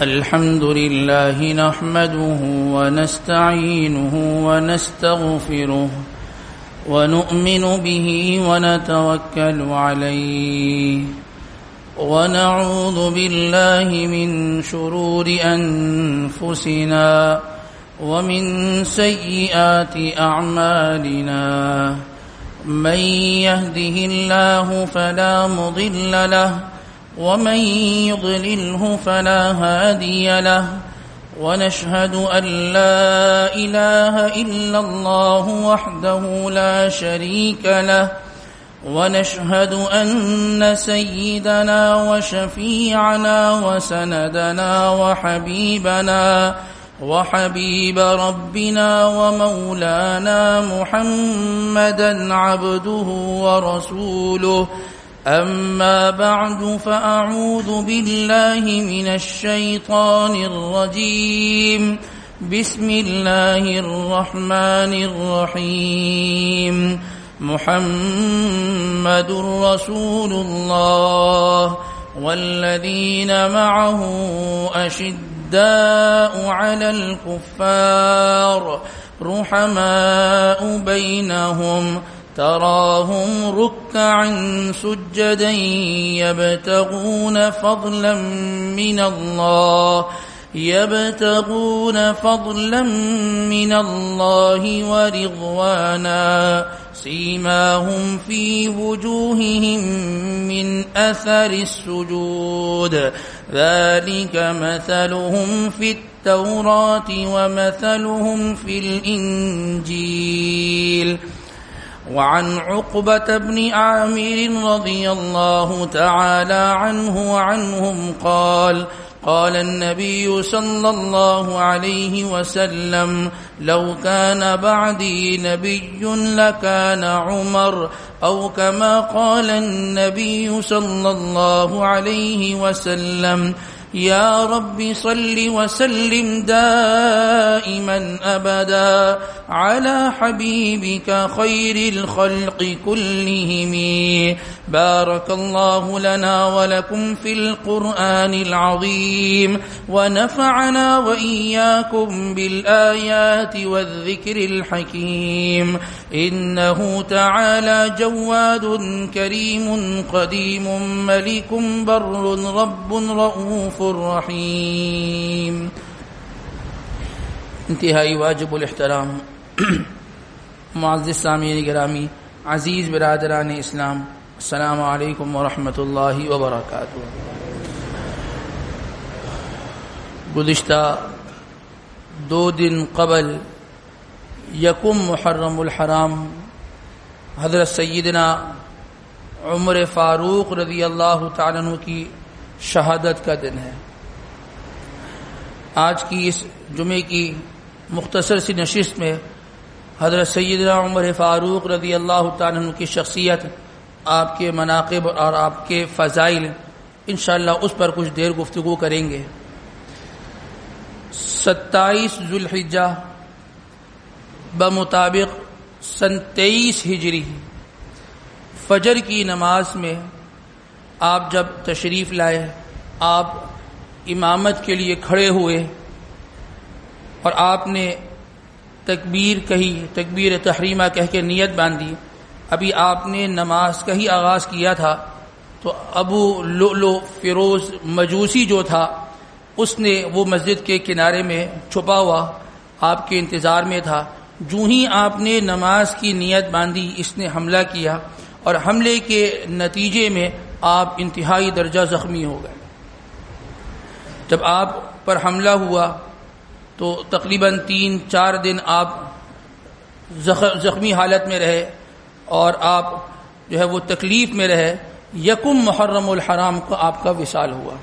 الحمد لله نحمده ونستعينه ونستغفره ونؤمن به ونتوكل عليه ونعوذ بالله من شرور أنفسنا ومن سيئات أعمالنا من يهده الله فلا مضل له ومن يضلله فلا هادي له ونشهد أن لا إله إلا الله وحده لا شريك له ونشهد أن سيدنا وشفيعنا وسندنا وحبيب ربنا ومولانا محمدا عبده ورسوله أما بعد فأعوذ بالله من الشيطان الرجيم بسم الله الرحمن الرحيم محمد رسول الله والذين معه أشداء على الكفار رحماء بينهم تراهم ركعا سجدا يبتغون فضلا من الله ورضوانا سيماهم في وجوههم من أثر السجود ذلك مثلهم في التوراة ومثلهم في الإنجيل وعن عقبة بن عامر رضي الله تعالى عنه وعنهم قال النبي صلى الله عليه وسلم لو كان بعدي نبي لكان عمر أو كما قال النبي صلى الله عليه وسلم يا رب صل وسلم دائما أبدا على حبيبك خير الخلق كلهم بارك الله لنا ولكم في القرآن العظيم ونفعنا وإياكم بالآيات والذكر الحكيم إنه تعالى جواد كريم قديم ملك بر رب رؤوف الرحیم۔ انتہائی واجب الاحترام معزز سامعین گرامی، عزیز برادران اسلام، السلام علیکم ورحمۃ اللہ وبرکاتہ۔ گزشتہ 2 دن قبل یکم محرم الحرام حضرت سیدنا عمر فاروق رضی اللہ تعالیٰ عنہ کی شہادت کا دن ہے۔ آج کی اس جمعے کی مختصر سی نشست میں حضرت سیدنا عمر فاروق رضی اللہ تعالیٰ عنہ کی شخصیت، آپ کے مناقب اور آپ کے فضائل، انشاءاللہ اس پر کچھ دیر گفتگو کریں گے۔ 27 ذوالحجہ بمطابق سن 23 ہجری فجر کی نماز میں آپ جب تشریف لائے، آپ امامت کے لیے کھڑے ہوئے اور آپ نے تکبیر کہی، تکبیر تحریمہ کہہ کے نیت باندھی۔ ابھی آپ نے نماز کا ہی آغاز کیا تھا تو ابو لؤلؤ فیروز مجوسی جو تھا اس نے وہ مسجد کے کنارے میں چھپا ہوا آپ کے انتظار میں تھا۔ جو ہی آپ نے نماز کی نیت باندھی، اس نے حملہ کیا اور حملے کے نتیجے میں آپ انتہائی درجہ زخمی ہو گئے۔ جب آپ پر حملہ ہوا تو تقریباً 3-4 دن آپ زخمی حالت میں رہے اور آپ جو ہے وہ تکلیف میں رہے۔ یکم محرم الحرام کو آپ کا وصال ہوا۔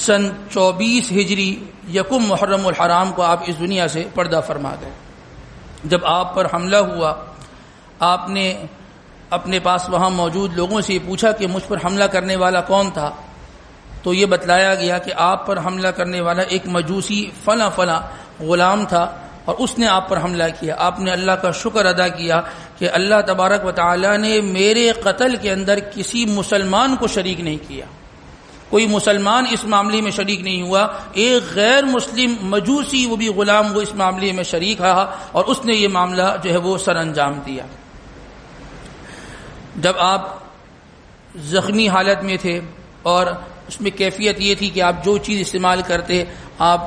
سن 24 ہجری یکم محرم الحرام کو آپ اس دنیا سے پردہ فرما گئے۔ جب آپ پر حملہ ہوا، آپ نے اپنے پاس وہاں موجود لوگوں سے پوچھا کہ مجھ پر حملہ کرنے والا کون تھا، تو یہ بتلایا گیا کہ آپ پر حملہ کرنے والا ایک مجوسی فلاں غلام تھا اور اس نے آپ پر حملہ کیا، آپ نے اللہ کا شکر ادا کیا کہ اللہ تبارک و تعالی نے میرے قتل کے اندر کسی مسلمان کو شریک نہیں کیا، کوئی مسلمان اس معاملے میں شریک نہیں ہوا، ایک غیر مسلم مجوسی وہ بھی غلام وہ اس معاملے میں شریک رہا اور اس نے یہ معاملہ جو ہے وہ سر انجام دیا۔ جب آپ زخمی حالت میں تھے اور اس میں کیفیت یہ تھی کہ آپ جو چیز استعمال کرتے آپ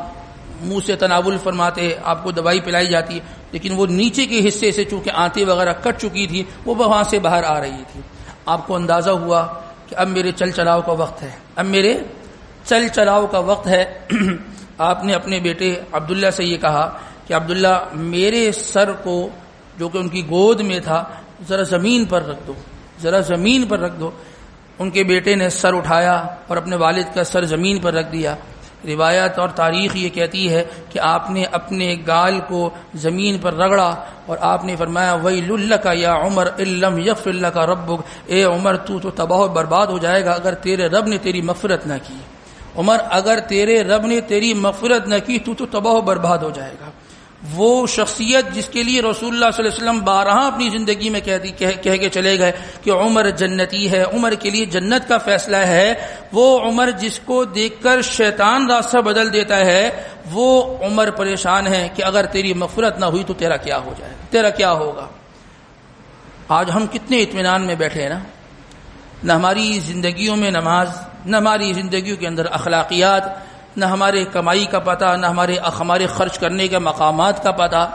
منہ سے تناول فرماتے، آپ کو دوائی پلائی جاتی، لیکن وہ نیچے کے حصے سے چونکہ آنتیں وغیرہ کٹ چکی تھی وہ وہاں سے باہر آ رہی تھی، آپ کو اندازہ ہوا کہ اب میرے چل چلاؤ کا وقت ہے، اب میرے چل چلاؤ کا وقت ہے۔ آپ نے اپنے بیٹے عبداللہ سے یہ کہا کہ عبداللہ میرے سر کو جو کہ ان کی گود میں تھا ذرا زمین پر رکھ دو، ذرا زمین پر رکھ دو۔ ان کے بیٹے نے سر اٹھایا اور اپنے والد کا سر زمین پر رکھ دیا۔ روایت اور تاریخ یہ کہتی ہے کہ آپ نے اپنے گال کو زمین پر رگڑا اور آپ نے فرمایا ویل لک یا عمر ان لم یغفر لک ربک، اے عمر تو تباہ و برباد ہو جائے گا اگر تیرے رب نے تیری مغفرت نہ کی، عمر اگر تیرے رب نے تیری مغفرت نہ کی تو تباہ و برباد ہو جائے گا۔ وہ شخصیت جس کے لیے رسول اللہ صلی اللہ علیہ وسلم بارہا اپنی زندگی میں کہہ کے چلے گئے کہ عمر جنتی ہے، عمر کے لیے جنت کا فیصلہ ہے، وہ عمر جس کو دیکھ کر شیطان راستہ بدل دیتا ہے، وہ عمر پریشان ہے کہ اگر تیری مغفرت نہ ہوئی تو تیرا کیا ہو جائے، تیرا کیا ہوگا۔ آج ہم کتنے اطمینان میں بیٹھے ہیں نا، نہ ہماری زندگیوں میں نماز، نہ ہماری زندگیوں کے اندر اخلاقیات، نہ ہمارے کمائی کا پتہ، نہ ہمارے خرچ کرنے کے مقامات کا پتہ،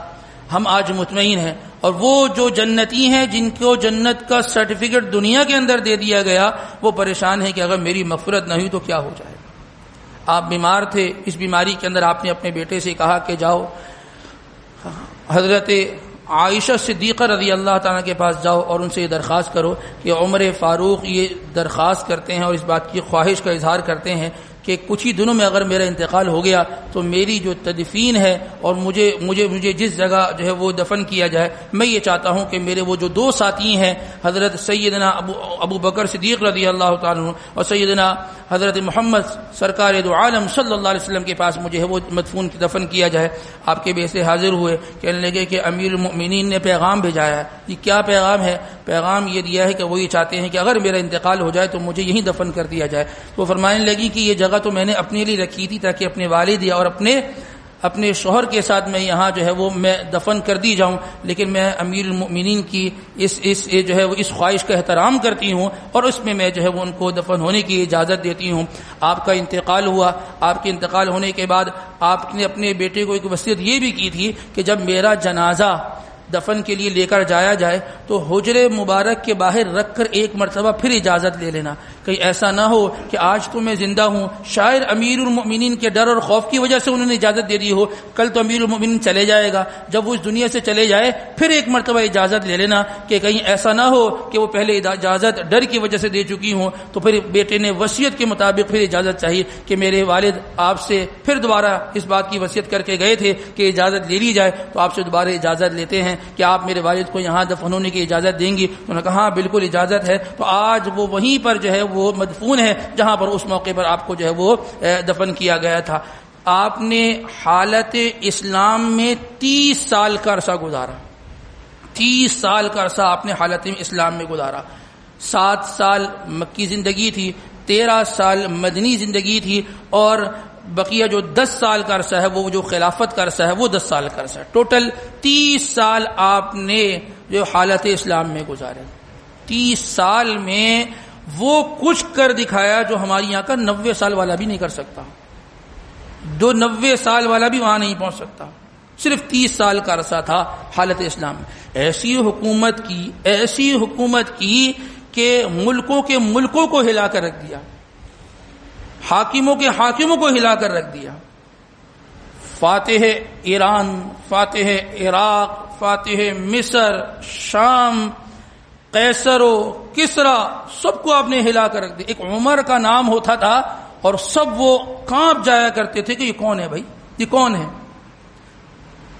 ہم آج مطمئن ہیں۔ اور وہ جو جنتی ہیں جن کو جنت کا سرٹیفکیٹ دنیا کے اندر دے دیا گیا وہ پریشان ہیں کہ اگر میری مغفرت نہ ہوئی تو کیا ہو جائے۔ آپ بیمار تھے، اس بیماری کے اندر آپ نے اپنے بیٹے سے کہا کہ جاؤ حضرت عائشہ صدیقہ رضی اللہ تعالیٰ کے پاس جاؤ اور ان سے یہ درخواست کرو کہ عمر فاروق یہ درخواست کرتے ہیں اور اس بات کی خواہش کا اظہار کرتے ہیں کہ کچھ ہی دنوں میں اگر میرا انتقال ہو گیا تو میری جو تدفین ہے اور مجھے جس جگہ جو ہے وہ دفن کیا جائے، میں یہ چاہتا ہوں کہ میرے وہ جو دو ساتھی ہیں حضرت سیدنا ابو بکر صدیق رضی اللہ تعالیٰ عنہ اور سیدنا حضرت محمد سرکار دو عالم صلی اللہ علیہ وسلم کے پاس مجھے ہے وہ مدفون دفن کیا جائے۔ آپ کے بیسے حاضر ہوئے، کہنے لگے کہ امیر المؤمنین نے پیغام بھیجا ہے۔ یہ کیا پیغام ہے؟ پیغام یہ دیا ہے کہ وہ یہ چاہتے ہیں کہ اگر میرا انتقال ہو جائے تو مجھے یہیں دفن کر دیا جائے۔ تو فرمانے لگی کہ یہ جگہ تو میں نے اپنے لیے رکھی تھی تاکہ اپنے والد اور اپنے شوہر کے ساتھ میں یہاں جو ہے وہ میں دفن کر دی جاؤں، لیکن میں امیر المؤمنین کی اس جو ہے وہ اس خواہش کا احترام کرتی ہوں اور اس میں جو ہے وہ ان کو دفن ہونے کی اجازت دیتی ہوں۔ آپ کا انتقال ہوا، آپ کے انتقال ہونے کے بعد آپ نے اپنے بیٹے کو ایک وصیت یہ بھی کی تھی کہ جب میرا جنازہ دفن کے لیے لے کر جایا جائے تو حجرے مبارک کے باہر رکھ کر ایک مرتبہ پھر اجازت لے لینا، کہیں ایسا نہ ہو کہ آج تو میں زندہ ہوں، شاید امیر المؤمنین کے ڈر اور خوف کی وجہ سے انہوں نے اجازت دے دی ہو، کل تو امیر المؤمنین چلے جائے گا، جب وہ اس دنیا سے چلے جائے پھر ایک مرتبہ اجازت لے لینا کہ کہیں ایسا نہ ہو کہ وہ پہلے اجازت ڈر کی وجہ سے دے چکی ہوں۔ تو پھر بیٹے نے وصیت کے مطابق پھر اجازت چاہیے کہ میرے والد آپ سے پھر دوبارہ اس بات کی وصیت کر کے گئے تھے کہ اجازت لے لی جائے، تو آپ سے دوبارہ اجازت لیتے ہیں کہ آپ میرے والد کو یہاں دفن ہونے کی اجازت دیں گی؟ تو انہوں نے کہا ہاں بالکل اجازت ہے۔ تو آج وہ وہیں پر جو ہے وہ مدفون ہے جہاں پر اس موقع پر آپ کو جو ہے وہ دفن کیا گیا تھا۔ آپ نے حالت اسلام میں 30 سال کا عرصہ گزارا، 30 سال کا عرصہ آپ نے حالت اسلام میں گزارا۔ 7 سال مکی زندگی تھی، 13 سال مدنی زندگی تھی، اور بقیہ جو 10 سال کا عرصہ ہے وہ جو خلافت کا عرصہ ہے وہ 10 سال کا عرصہ ہے۔ ٹوٹل 30 سال آپ نے جو حالت اسلام میں گزارے۔ 30 سال میں وہ کچھ کر دکھایا جو ہماری یہاں کا 90 سال والا بھی نہیں کر سکتا، جو 90 سال والا بھی وہاں نہیں پہنچ سکتا۔ صرف 30 سال کا عرصہ تھا حالت اسلام میں۔ ایسی حکومت کی کہ ملکوں کو ہلا کر رکھ دیا، حاکموں کو ہلا کر رکھ دیا۔ فاتح ایران، فاتح عراق، فاتح مصر، شام، قیصر و کسرا، سب کو آپ نے ہلا کر رکھ دیا۔ ایک عمر کا نام ہوتا تھا اور سب وہ کانپ جایا کرتے تھے کہ یہ کون ہے بھائی، یہ کون ہے۔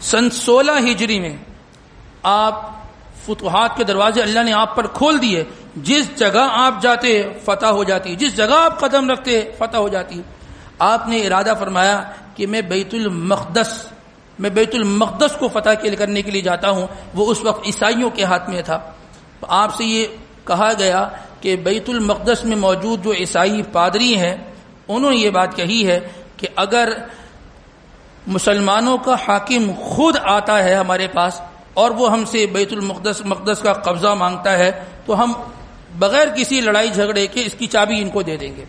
سن 16 ہجری میں آپ فتوحات کے دروازے اللہ نے آپ پر کھول دیے، جس جگہ آپ جاتے فتح ہو جاتی، جس جگہ آپ قدم رکھتے فتح ہو جاتی۔ آپ نے ارادہ فرمایا کہ میں بیت المقدس میں بیت المقدس کو فتح کرنے کے لیے جاتا ہوں، وہ اس وقت عیسائیوں کے ہاتھ میں تھا. تو آپ سے یہ کہا گیا کہ بیت المقدس میں موجود جو عیسائی پادری ہیں انہوں نے یہ بات کہی ہے کہ اگر مسلمانوں کا حاکم خود آتا ہے ہمارے پاس اور وہ ہم سے بیت المقدس کا قبضہ مانگتا ہے تو ہم بغیر کسی لڑائی جھگڑے کے اس کی چابی ان کو دے دیں گے.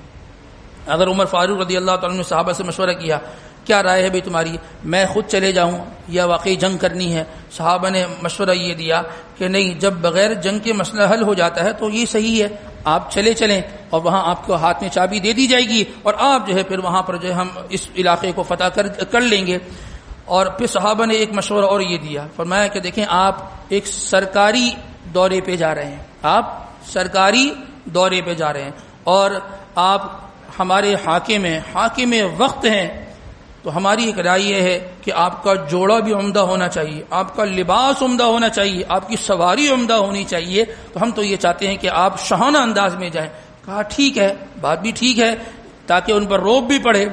اگر عمر فاروق رضی اللہ تعالیٰ نے صحابہ سے مشورہ کیا کیا رائے ہے بھائی تمہاری، میں خود چلے جاؤں یا واقعی جنگ کرنی ہے؟ صحابہ نے مشورہ یہ دیا کہ نہیں، جب بغیر جنگ کے مسئلہ حل ہو جاتا ہے تو یہ صحیح ہے، آپ چلیں اور وہاں آپ کو ہاتھ میں چابی دے دی جائے گی اور آپ جو ہے پھر وہاں پر جو ہے ہم اس علاقے کو فتح کر لیں گے. اور پھر صحابہ نے ایک مشورہ اور یہ دیا، فرمایا کہ دیکھیں آپ ایک سرکاری دورے پہ جا رہے ہیں، آپ سرکاری دورے پہ جا رہے ہیں اور آپ ہمارے حاکم وقت ہیں، تو ہماری ایک رائے یہ ہے کہ آپ کا جوڑا بھی عمدہ ہونا چاہیے، آپ کا لباس عمدہ ہونا چاہیے، آپ کی سواری عمدہ ہونی چاہیے، تو ہم تو یہ چاہتے ہیں کہ آپ شاہانہ انداز میں جائیں. کہا ٹھیک ہے، بات بھی ٹھیک ہے، تاکہ ان پر رعب بھی پڑے.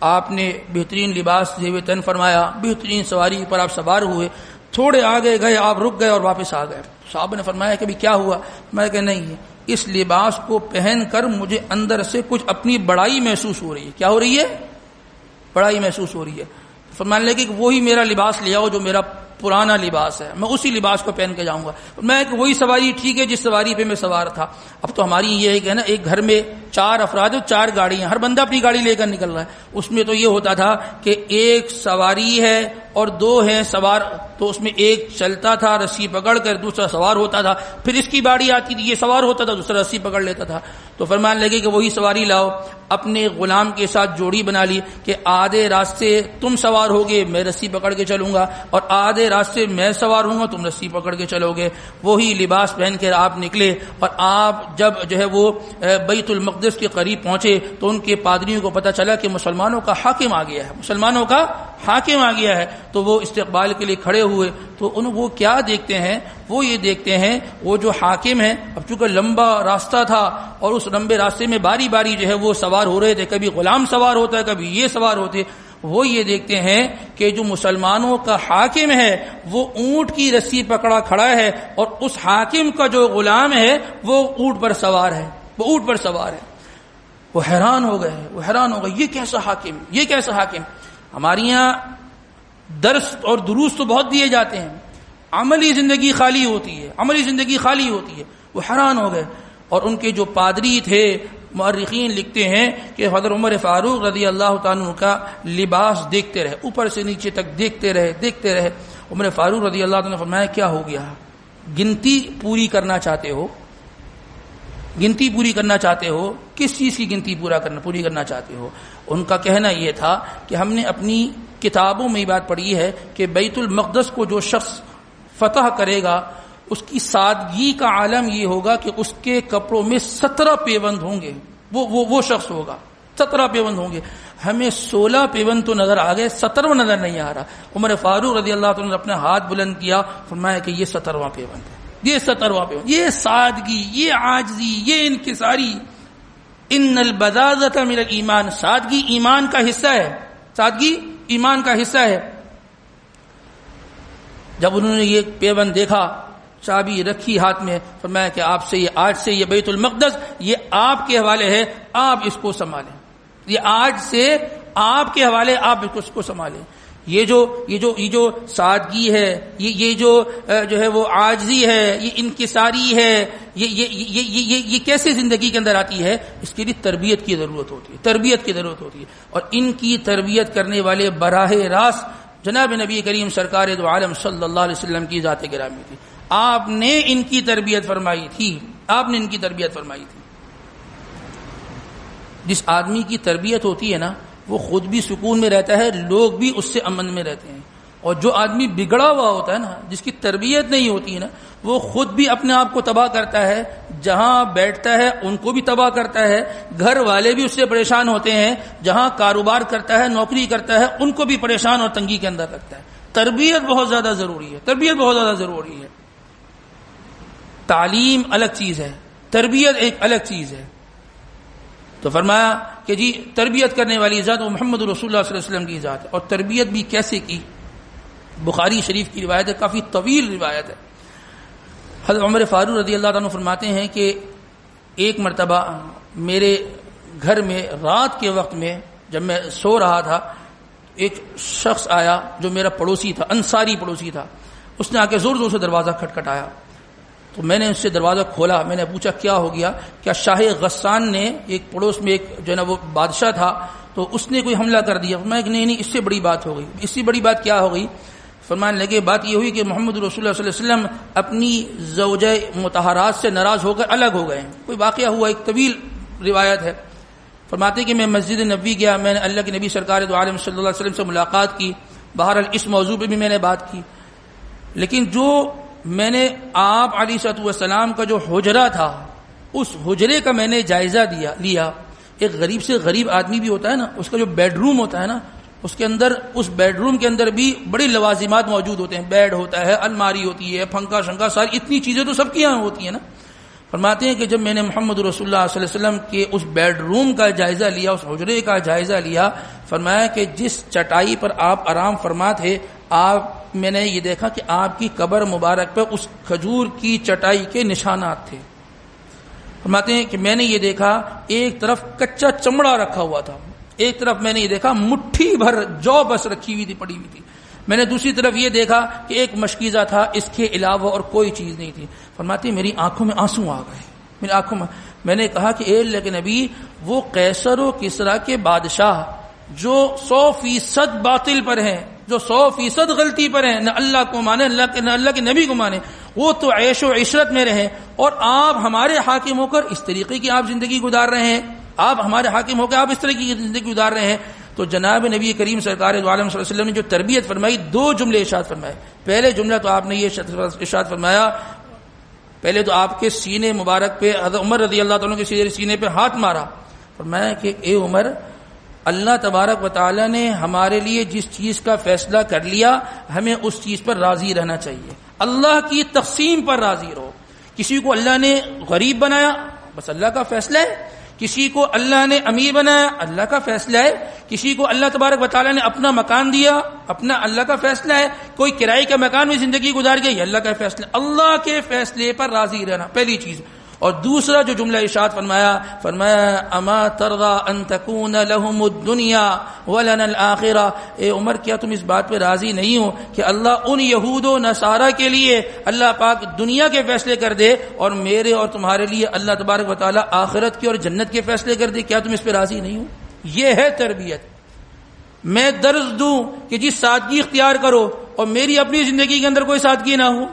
آپ نے بہترین لباس زیب تن فرمایا، بہترین سواری پر آپ سوار ہوئے، تھوڑے آگے گئے، آپ رک گئے اور واپس آ گئے. صاحب نے فرمایا کہ بھی کیا ہوا؟ میں کہ نہیں، اس لباس کو پہن کر مجھے اندر سے کچھ اپنی بڑائی محسوس ہو رہی ہے. کیا ہو رہی ہے؟ بڑائی محسوس ہو رہی ہے. فرمانے لگے کہ وہی میرا لباس لے آؤ جو میرا پرانا لباس ہے، میں اسی لباس کو پہن کے جاؤں گا. میں کہ وہی سواری ٹھیک ہے جس سواری پہ میں سوار تھا. اب تو ہماری یہ ہے کہ نا ایک گھر میں 4 افراد 4 گاڑیاں، ہر بندہ اپنی گاڑی لے کر نکل رہا ہے. اس میں تو یہ ہوتا تھا کہ ایک سواری ہے اور 2 ہیں سوار، تو اس میں ایک چلتا تھا رسی پکڑ کر، دوسرا سوار ہوتا تھا، پھر اس کی باری آتی تھی، یہ سوار ہوتا تھا، دوسرا رسی پکڑ لیتا تھا. تو فرمان لگے کہ وہی سواری لاؤ. اپنے غلام کے ساتھ جوڑی بنا لی کہ آدھے راستے تم سوار ہوگے، میں رسی پکڑ کے چلوں گا، اور آدھے راستے میں سوار ہوں گا، تم رسی پکڑ کے چلو گے. وہی لباس پہن کر آپ نکلے اور آپ جب جو ہے وہ بیت المقدس کے قریب پہنچے تو ان کے پادریوں کو پتہ چلا کہ مسلمانوں کا حاکم آ گیا ہے، مسلمانوں کا حاکم آ گیا ہے. تو وہ استقبال کے لیے کھڑے ہوئے. تو وہ کیا دیکھتے ہیں؟ وہ یہ دیکھتے ہیں وہ جو حاکم ہے، اب چونکہ لمبا راستہ تھا اور اس لمبے راستے میں باری باری جو ہے وہ سوار ہو رہے تھے، کبھی غلام سوار ہوتا ہے، کبھی یہ سوار ہوتے. وہ یہ دیکھتے ہیں کہ جو مسلمانوں کا حاکم ہے وہ اونٹ کی رسی پکڑا کھڑا ہے اور اس حاکم کا جو غلام ہے وہ اونٹ پر سوار ہے، وہ اونٹ پر سوار ہے. وہ حیران ہو گئے، یہ کیسا حاکم، یہ کیسا حاکم. ہمارے یہاں درس اور دروس تو بہت دیے جاتے ہیں، عملی زندگی خالی ہوتی ہے. وہ حیران ہو گئے. اور ان کے جو پادری تھے، مورخین لکھتے ہیں کہ حضرت عمر فاروق رضی اللہ تعالیٰ عنہ کا لباس دیکھتے رہے، اوپر سے نیچے تک دیکھتے رہے. عمر فاروق رضی اللہ تعالیٰ نے فرمایا کیا ہو گیا؟ گنتی پوری کرنا چاہتے ہو؟ کس چیز کی گنتی پوری کرنا چاہتے ہو؟ ان کا کہنا یہ تھا کہ ہم نے اپنی کتابوں میں یہ بات پڑھی ہے کہ بیت المقدس کو جو شخص فتح کرے گا اس کی سادگی کا عالم یہ ہوگا کہ اس کے کپڑوں میں 17 پیوند ہوں گے. وہ شخص ہوگا، 17 پیوند ہوں گے. ہمیں 16 پیوند تو نظر آ گئے، 17واں نظر نہیں آ رہا. عمر فاروق رضی اللہ عنہ نے اپنا ہاتھ بلند کیا، فرمایا کہ یہ 17واں پیوند ہے، یہ 17واں پیوند. یہ سادگی، یہ عاجزی، یہ انکساری. ان البذاذۃ من الایمان، سادگی ایمان کا حصہ ہے. جب انہوں نے یہ پیوند دیکھا، چابی رکھی ہاتھ میں، فرمایا کہ آج سے یہ بیت المقدس یہ آپ کے حوالے ہے، آپ اس کو سنبھالیں. یہ آج سے آپ کے حوالے، آپ اس کو سنبھالیں. یہ جو سادگی ہے، یہ جو ہے وہ عاجزی ہے، یہ انکساری ہے، یہ کیسے زندگی کے اندر آتی ہے؟ اس کے لیے تربیت کی ضرورت ہوتی ہے. اور ان کی تربیت کرنے والے براہ راست جناب نبی کریم سرکار دو عالم صلی اللہ علیہ وسلم کی ذات گرامی تھی. آپ نے ان کی تربیت فرمائی تھی. جس آدمی کی تربیت ہوتی ہے نا وہ خود بھی سکون میں رہتا ہے، لوگ بھی اس سے امن میں رہتے ہیں. اور جو آدمی بگڑا ہوا ہوتا ہے نا، جس کی تربیت نہیں ہوتی ہے نا، وہ خود بھی اپنے آپ کو تباہ کرتا ہے، جہاں بیٹھتا ہے ان کو بھی تباہ کرتا ہے، گھر والے بھی اس سے پریشان ہوتے ہیں، جہاں کاروبار کرتا ہے، نوکری کرتا ہے، ان کو بھی پریشان اور تنگی کے اندر رکھتا ہے. تربیت بہت زیادہ ضروری ہے. تعلیم الگ چیز ہے، تربیت ایک الگ چیز ہے. تو فرمایا کہ جی تربیت کرنے والی ذات وہ محمد رسول اللہ صلی اللہ علیہ وسلم کی ذات ہے. اور تربیت بھی کیسے کی؟ بخاری شریف کی روایت ہے، کافی طویل روایت ہے. حضرت عمر فاروق رضی اللہ عنہ فرماتے ہیں کہ ایک مرتبہ میرے گھر میں رات کے وقت میں جب میں سو رہا تھا، ایک شخص آیا جو میرا پڑوسی تھا، انصاری پڑوسی تھا. اس نے آ کے زور زور سے دروازہ کھٹکھٹایا. تو میں نے اس سے دروازہ کھولا. میں نے پوچھا کیا ہو گیا؟ کیا شاہ غسان نے، ایک پڑوس میں ایک جو ہے نا وہ بادشاہ تھا، تو اس نے کوئی حملہ کر دیا؟ میں کہ نہیں، اس سے بڑی بات ہو گئی. اس سے بڑی بات کیا ہو گئی؟ فرمانے لگے بات یہ ہوئی کہ محمد رسول اللہ صلی اللہ علیہ وسلم اپنی زوجہ مطہرات سے ناراض ہو کر الگ ہو گئے. کوئی واقعہ ہوا، ایک طویل روایت ہے. فرماتے کہ میں مسجد نبوی گیا، میں نے اللہ کے نبی سرکار دو عالم صلی اللہ علیہ وسلم سے ملاقات کی. بہرحال اس موضوع پہ بھی میں نے بات کی، لیکن جو میں نے آپ علیہ الصلوۃ والسلام کا جو حجرہ تھا، اس حجرے کا میں نے جائزہ لیا. ایک غریب سے غریب آدمی بھی ہوتا ہے نا، اس کا جو بیڈ روم ہوتا ہے نا، اس بیڈ روم کے اندر بھی بڑی لوازمات موجود ہوتے ہیں. بیڈ ہوتا ہے، الماری ہوتی ہے، پنکھا شنکھا، ساری اتنی چیزیں تو سب کی یہاں ہوتی ہیں نا. فرماتے ہیں کہ جب میں نے محمد رسول اللہ صلی اللہ علیہ وسلم کے اس بیڈ روم کا جائزہ لیا، اس حجرے کا جائزہ لیا، فرمایا کہ جس چٹائی پر آپ آرام فرما تھے، میں نے یہ دیکھا کہ آپ کی قبر مبارک پر اس کھجور کی چٹائی کے نشانات تھے. فرماتے ہیں کہ میں نے یہ دیکھا ایک طرف کچا چمڑا رکھا ہوا تھا، ایک طرف میں نے یہ دیکھا مٹھی بھر جو بس رکھی ہوئی تھی، پڑی ہوئی تھی. میں نے دوسری طرف یہ دیکھا کہ ایک مشکیزہ تھا، اس کے علاوہ اور کوئی چیز نہیں تھی. فرماتے ہیں میری آنکھوں میں آنسو آ گئے، میری آنکھوں میں نے کہا کہ اے اللہ کے نبی، وہ قیصر و کسریٰ کے بادشاہ جو 100% باطل پر ہیں، جو 100% غلطی پر ہیں، نہ اللہ کو مانے، نہ اللہ کے نبی کو مانے، وہ تو عیش و عشرت میں رہے، اور آپ ہمارے حاکم ہو کر اس طریقے کی آپ زندگی گزار رہے ہیں. آپ ہمارے حاکم ہو کے آپ اس طرح کی زندگی گزار رہے ہیں. تو جناب نبی کریم سرکار دو عالم صلی اللہ علیہ وسلم نے جو تربیت فرمائی، 2 جملے ارشاد فرمائے. پہلے جملہ تو آپ نے یہ ارشاد فرمایا، پہلے تو آپ کے سینے مبارک پہ حضرت عمر رضی اللہ تعالیٰ کے سینے پہ ہاتھ مارا. فرمایا کہ اے عمر، اللہ تبارک و تعالیٰ نے ہمارے لیے جس چیز کا فیصلہ کر لیا، ہمیں اس چیز پر راضی رہنا چاہیے. اللہ کی تقسیم پر راضی رہو. کسی کو اللہ نے غریب بنایا، بس اللہ کا فیصلہ ہے. کسی کو اللہ نے امیر بنایا، اللہ کا فیصلہ ہے. کسی کو اللہ تبارک و تعالیٰ نے اپنا مکان دیا، اپنا اللہ کا فیصلہ ہے. کوئی کرائے کا مکان میں زندگی گزار گئی، یہ اللہ کا فیصلہ. اللہ کے فیصلے پر راضی رہنا پہلی چیز. اور دوسرا جو جملہ ارشاد فرمایا اما ترضى ان تكون لهم الدنيا ولنا الاخرہ. اے عمر، کیا تم اس بات پہ راضی نہیں ہو کہ اللہ ان یہود و نصارہ کے لیے اللہ پاک دنیا کے فیصلے کر دے، اور میرے اور تمہارے لیے اللہ تبارک و تعالی آخرت کے اور جنت کے فیصلے کر دے؟ کیا تم اس پہ راضی نہیں ہو؟ یہ ہے تربیت. میں درس دوں کہ جی سادگی اختیار کرو، اور میری اپنی زندگی کے اندر کوئی سادگی نہ ہو.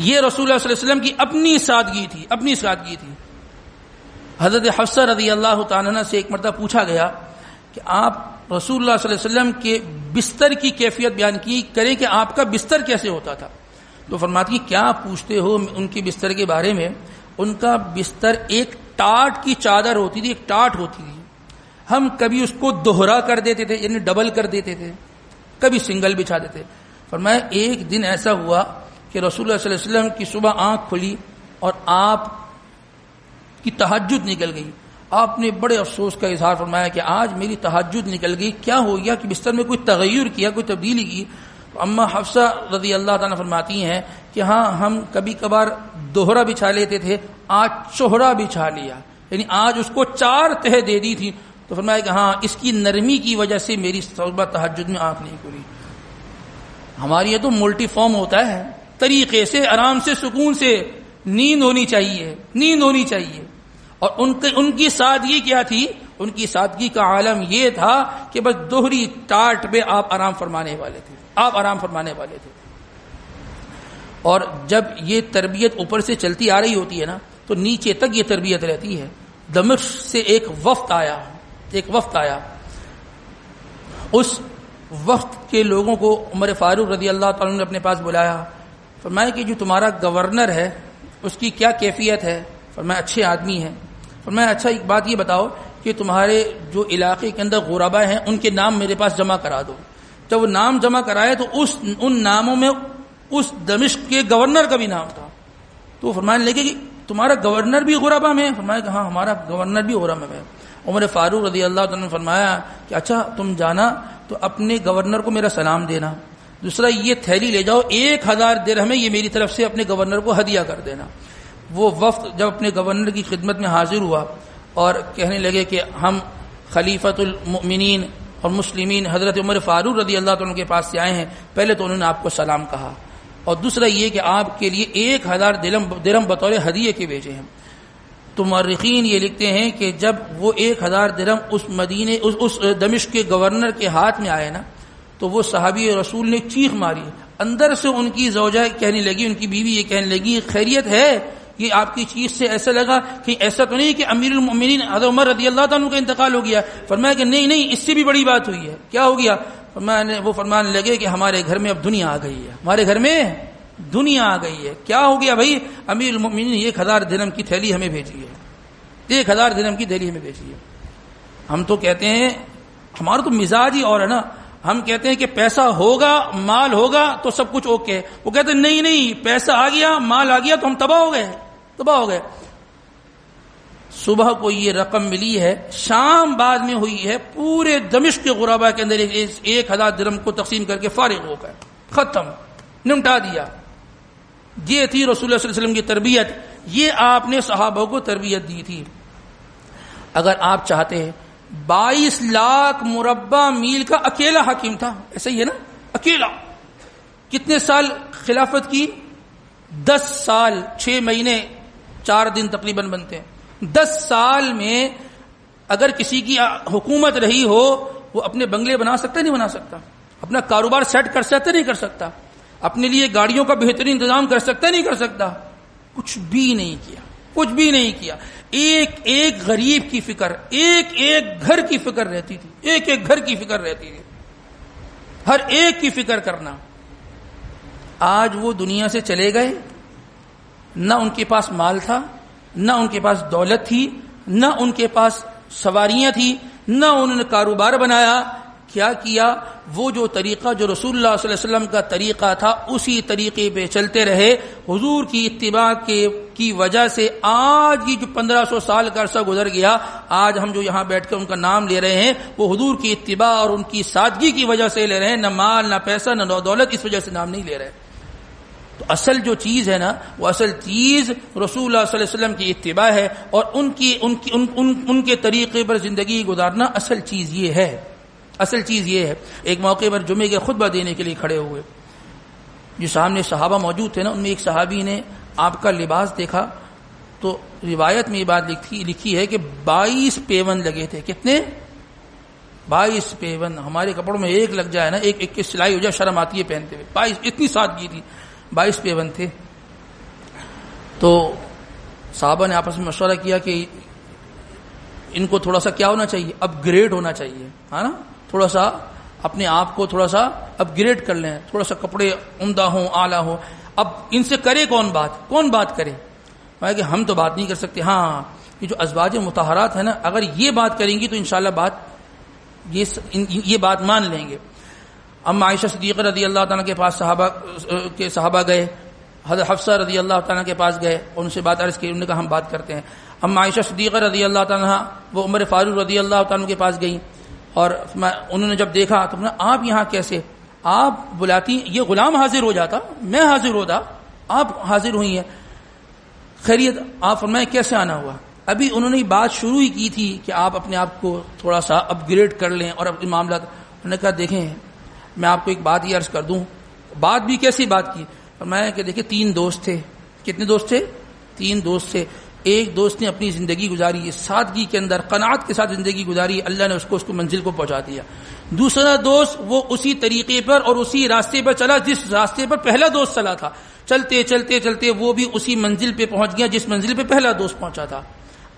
یہ رسول اللہ صلی اللہ علیہ وسلم کی اپنی سادگی تھی. حضرت حفصہ رضی اللہ تعالیٰ عنہ سے ایک مرتبہ پوچھا گیا کہ آپ رسول اللہ صلی اللہ علیہ وسلم کے بستر کی کیفیت بیان کی کریں کہ آپ کا بستر کیسے ہوتا تھا. تو فرماتی کیا پوچھتے ہو ان کے بستر کے بارے میں. ان کا بستر ایک ٹاٹ کی چادر ہوتی تھی، ایک ٹاٹ ہوتی تھی. ہم کبھی اس کو دوہرا کر دیتے تھے، یعنی ڈبل کر دیتے تھے، کبھی سنگل بچھا دیتے. فرمایا ایک دن ایسا ہوا کہ رسول اللہ صلی اللہ علیہ وسلم کی صبح آنکھ کھلی اور آپ کی تہجد نکل گئی. آپ نے بڑے افسوس کا اظہار فرمایا کہ آج میری تہجد نکل گئی. کیا ہو گیا کہ بستر میں کوئی تغیر کیا، کوئی تبدیلی کی؟ اما حفصہ رضی اللہ تعالیٰ فرماتی ہیں کہ ہاں ہم کبھی کبھار دوہرا بچھا لیتے تھے، آج چوہرا بچھا لیا، یعنی آج اس کو 4 تہہ دے دی تھی. تو فرمایا کہ ہاں اس کی نرمی کی وجہ سے میری صبح تہجد میں آنکھ نہیں کھلی. ہماری یہ تو ملٹی فارم ہوتا ہے، طریقے سے آرام سے سکون سے نیند ہونی چاہیے. اور ان کی سادگی کیا تھی؟ ان کی سادگی کا عالم یہ تھا کہ بس دوہری ٹاٹ پہ آپ آرام فرمانے والے تھے. اور جب یہ تربیت اوپر سے چلتی آ رہی ہوتی ہے نا، تو نیچے تک یہ تربیت رہتی ہے. دمشق سے ایک وفد آیا. اس وفد کے لوگوں کو عمر فاروق رضی اللہ تعالیٰ نے اپنے پاس بلایا. فرمایا کہ جو تمہارا گورنر ہے اس کی کیا کیفیت ہے؟ فرمایا اچھے آدمی ہیں. فرمایا اچھا ایک بات یہ بتاؤ کہ تمہارے جو علاقے کے اندر غربا ہیں ان کے نام میرے پاس جمع کرا دو. جب وہ نام جمع کرائے تو ان ناموں میں اس دمشق کے گورنر کا بھی نام تھا. تو فرمانے لگے کہ تمہارا گورنر بھی غربا میں ہے؟ فرمایا کہ ہاں ہمارا گورنر بھی غربا میں ہے. عمر فاروق رضی اللہ عنہ نے فرمایا کہ اچھا تم جانا تو اپنے گورنر کو میرا سلام دینا، دوسرا یہ تھیلی لے جاؤ 1000 درہم یہ میری طرف سے اپنے گورنر کو ہدیہ کر دینا۔ وہ وفد جب اپنے گورنر کی خدمت میں حاضر ہوا اور کہنے لگے کہ ہم خلیفۃ المؤمنین اور مسلمین حضرت عمر فاروق رضی اللہ عنہ کے پاس سے آئے ہیں، پہلے تو انہوں نے آپ کو سلام کہا، اور دوسرا یہ کہ آپ کے لیے 1000 درہم بطور ہدیے کے بھیجے ہیں۔ تو مورخین یہ لکھتے ہیں کہ جب وہ 1000 درہم اس دمشق کے گورنر کے ہاتھ میں آئے نا، تو وہ صحابی رسول نے چیخ ماری، اندر سے ان کی زوجہ کہنے لگی، ان کی بیوی یہ کہنے لگی خیریت ہے؟ یہ آپ کی چیز سے ایسا لگا کہ ایسا تو نہیں کہ امیر المؤمنین حضرت عمر رضی اللہ عنہ کا انتقال ہو گیا؟ فرمایا کہ نہیں، اس سے بھی بڑی بات ہوئی ہے۔ کیا ہو گیا؟ وہ فرمانے لگے کہ ہمارے گھر میں اب دنیا آ گئی ہے، ہمارے گھر میں دنیا آ گئی ہے۔ کیا ہو گیا بھائی؟ امیر المؤمنین 1000 درہم کی تھیلی ہمیں بھیجی ہے، 1000 درہم کی تھیلی ہمیں بھیجی ہے۔ ہم تو کہتے ہیں، ہمارا تو مزاج ہی اور ہے نا، ہم کہتے ہیں کہ پیسہ ہوگا، مال ہوگا تو سب کچھ اوکے ہے۔ وہ کہتے ہیں نہیں، پیسہ آ گیا، مال آ گیا تو ہم تباہ ہو گئے۔ صبح کو یہ رقم ملی ہے، شام بعد میں ہوئی ہے، پورے دمشق کے غربا کے اندر 1000 درہم کو تقسیم کر کے فارغ ہو گئے، ختم، نمٹا دیا۔ یہ تھی رسول اللہ صلی اللہ علیہ وسلم کی تربیت، یہ آپ نے صحابہ کو تربیت دی تھی۔ اگر آپ چاہتے ہیں، 22 لاکھ مربع میل کا اکیلا حاکم تھا، ایسا ہی ہے نا، اکیلا۔ کتنے سال خلافت کی؟ 10 سال 6 مہینے 4 دن تقریباً بنتے ہیں۔ 10 سال میں اگر کسی کی حکومت رہی ہو، وہ اپنے بنگلے بنا سکتا نہیں بنا سکتا، اپنا کاروبار سیٹ کر سکتا نہیں کر سکتا، اپنے لیے گاڑیوں کا بہترین انتظام کر سکتا نہیں کر سکتا، کچھ بھی نہیں کیا۔ ایک غریب کی فکر، ایک گھر کی فکر رہتی تھی، ایک گھر کی فکر رہتی تھی، ہر ایک کی فکر کرنا۔ آج وہ دنیا سے چلے گئے، نہ ان کے پاس مال تھا، نہ ان کے پاس دولت تھی، نہ ان کے پاس سواریاں تھی، نہ انہوں نے کاروبار بنایا۔ کیا کیا؟ وہ جو طریقہ جو رسول اللہ صلی اللہ علیہ وسلم کا طریقہ تھا، اسی طریقے پہ چلتے رہے۔ حضور کی اتباع کی وجہ سے آج یہ جو 1500 سال کا عرصہ گزر گیا، آج ہم جو یہاں بیٹھ کر ان کا نام لے رہے ہیں، وہ حضور کی اتباع اور ان کی سادگی کی وجہ سے لے رہے ہیں، نہ مال، نہ پیسہ، نہ دولت، اس وجہ سے نام نہیں لے رہے۔ تو اصل جو چیز ہے نا، وہ اصل چیز رسول اللہ صلی اللہ علیہ وسلم کی اتباع ہے، اور ان کے طریقے پر زندگی گزارنا اصل چیز یہ ہے۔ ایک موقع پر جمعے کے خطبہ دینے کے لیے کھڑے ہوئے، جو سامنے صحابہ موجود تھے نا، ان میں ایک صحابی نے آپ کا لباس دیکھا، تو روایت میں یہ بات لکھی ہے کہ 22 پیون لگے تھے۔ کتنے؟ 22 پیون۔ ہمارے کپڑوں میں ایک لگ جائے نا، ایک کی سلائی ہو جائے، شرم آتی ہے پہنتے ہوئے۔ 22، اتنی سادگی تھی، 22 پیون تھے۔ تو صحابہ نے آپس میں مشورہ کیا کہ ان کو تھوڑا سا کیا ہونا چاہیے، اپ گریڈ ہونا چاہیے، ہے نا، تھوڑا سا اپنے آپ کو تھوڑا سا اپ گریڈ کر لیں، تھوڑا سا کپڑے عمدہ ہوں، اعلیٰ ہوں۔ اب ان سے کرے کون بات کرے؟ میں کہ ہم تو بات نہیں کر سکتے۔ ہاں، یہ جو ازواج مطہرات ہیں نا، اگر یہ بات کریں گی تو انشاءاللہ یہ بات مان لیں گے۔ اما عائشہ صدیقہ رضی اللہ تعالیٰ کے پاس صحابہ گئے، حضرت حفصہ رضی اللہ تعالیٰ کے پاس گئے، ان سے بات عرض کی، انہوں نے کہا ہم بات کرتے ہیں۔ اما عائشہ صدیقہ رضی اللہ تعالیٰ وہ عمر فاروق رضی اللہ تعالیٰ کے پاس گئیں، اور انہوں نے جب دیکھا تو آپ یہاں کیسے؟ آپ بلاتی، یہ غلام حاضر ہو جاتا، میں حاضر ہوتا، آپ حاضر ہوئی ہیں، خیریت؟ آپ فرمائیں کیسے آنا ہوا؟ ابھی انہوں نے بات شروع ہی کی تھی کہ آپ اپنے آپ کو تھوڑا سا اپ گریڈ کر لیں اور اپنے معاملات۔ انہوں نے کہا دیکھیں، میں آپ کو ایک بات یہ عرض کر دوں۔ بات بھی کیسی بات کی؟ فرمایا کہ دیکھیں 3 دوست تھے۔ کتنے دوست تھے؟ 3 دوست تھے۔ ایک دوست نے اپنی زندگی گزاری سادگی کے اندر، قناعت کے ساتھ زندگی گزاری، اللہ نے اس کو منزل کو پہنچا دیا۔ دوسرا دوست وہ اسی طریقے پر اور اسی راستے پر چلا جس راستے پر پہلا دوست چلا تھا، چلتے چلتے چلتے وہ بھی اسی منزل پہ پہنچ گیا جس منزل پہ پہلا دوست پہنچا تھا۔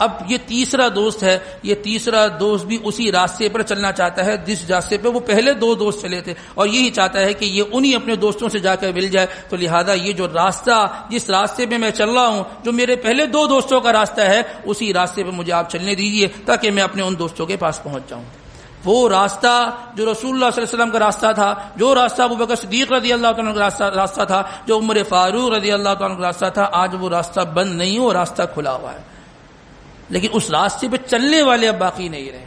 اب یہ تیسرا دوست ہے، یہ تیسرا دوست بھی اسی راستے پر چلنا چاہتا ہے جس راستے پہ وہ پہلے 2 دوست چلے تھے، اور یہی چاہتا ہے کہ یہ انہی اپنے دوستوں سے جا کر مل جائے۔ تو لہذا یہ جو راستہ، جس راستے پہ میں چل رہا ہوں، جو میرے پہلے 2 دوستوں کا راستہ ہے، اسی راستے پہ مجھے آپ چلنے دیجیے تاکہ میں اپنے ان دوستوں کے پاس پہنچ جاؤں۔ وہ راستہ جو رسول اللہ صلی اللہ علیہ وسلم کا راستہ تھا، جو راستہ ابوبکر صدیق رضی اللہ عنہ کا راستہ تھا، جو عمر فاروق رضی اللہ عنہ کا راستہ تھا، آج وہ راستہ بند نہیں، وہ راستہ کھلا ہوا ہے، لیکن اس راستے پہ چلنے والے اب باقی نہیں رہے۔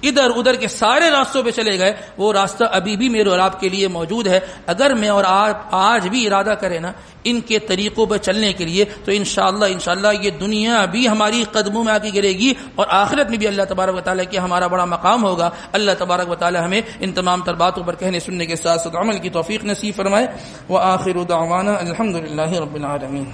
ادھر ادھر کے سارے راستوں پہ چلے گئے، وہ راستہ ابھی بھی میرے اور آپ کے لیے موجود ہے۔ اگر میں اور آپ آج بھی ارادہ کریں نا ان کے طریقوں پہ چلنے کے لیے، تو انشاءاللہ یہ دنیا بھی ہماری قدموں میں آ کے گرے گی، اور آخرت میں بھی اللہ تبارک و تعالیٰ کی ہمارا بڑا مقام ہوگا۔ اللہ تبارک و تعالیٰ ہمیں ان تمام تر باتوں پر کہنے سننے کے ساتھ ساتھ عمل کی توفیق نصیب فرمائے۔ وآخر دعوانا الحمدللہ رب العالمین۔